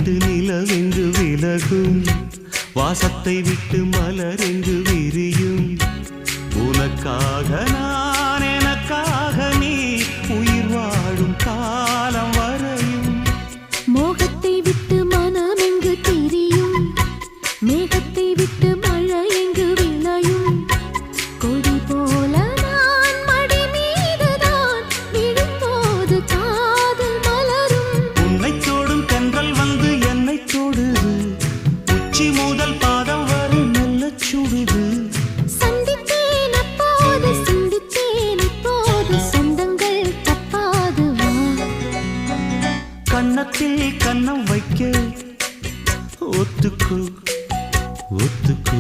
விட்டு நிலவெங்கு விலகும் வாசத்தை விட்டு மலரெங்கு விரியும் உனக்காக நான் எனக்காக நீ உயிர் வாழும் காலம் வரையும் மோகத்தை விட்டு மனம் எங்கு திரியும் மேகத்தை விட்டு மழை எங்கு விளையும் கொடி போல நான் மடி மீதுதான் விழும்போது காதல் மலரும் உன்னை தோடும் தென்றல் வந்து என்னை தொடுது உச்சி முதல் பாதம் வரை நல்ல சுடுது சந்தித்தேன் அப்போது சிந்தித்தேன் இப்போது சொந்தங்கள் தப்பாது வா கன்னத்தில் கன்னம் வைக்க ஒத்துக்கோ ஒத்துக்கோ